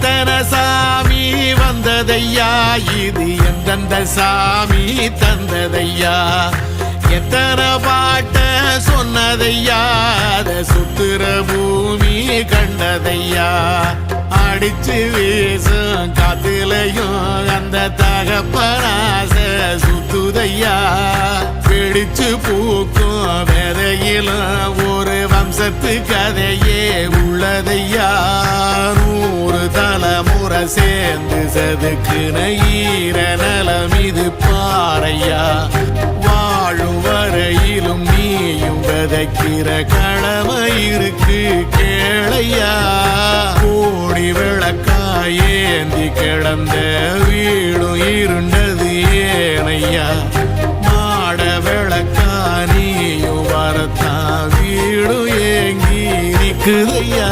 எத்தனை சாமி வந்ததையா, இது எந்தெந்த சாமி தந்ததையா, எத்தனை பாட்ட சொன்னதையா, அத சுத்துற பூமி கண்டதையா, அடிச்சு வீசும் காத்துலையும் அந்த தகப்பனாச சுத்துதையா, பிடிச்சு பூக்கும் விதையிலும் ஒரு வம்சத்து கதையே உள்ளதையா, 100 தலைமுறை சேர்ந்து செதுக்குன ஈர நலம் இது பாறையா, வாழும் வரையிலும் நீயும் விதைக்கிற கடமை இருக்கு கேளையா, கோடி விளக்காயேந்தி கிடந்த வீடும் இருண்டது ஏனையா, மாட விளக்கா நீயும் வரத்தான் வீடும் ஏங்கி நிற்குதையா.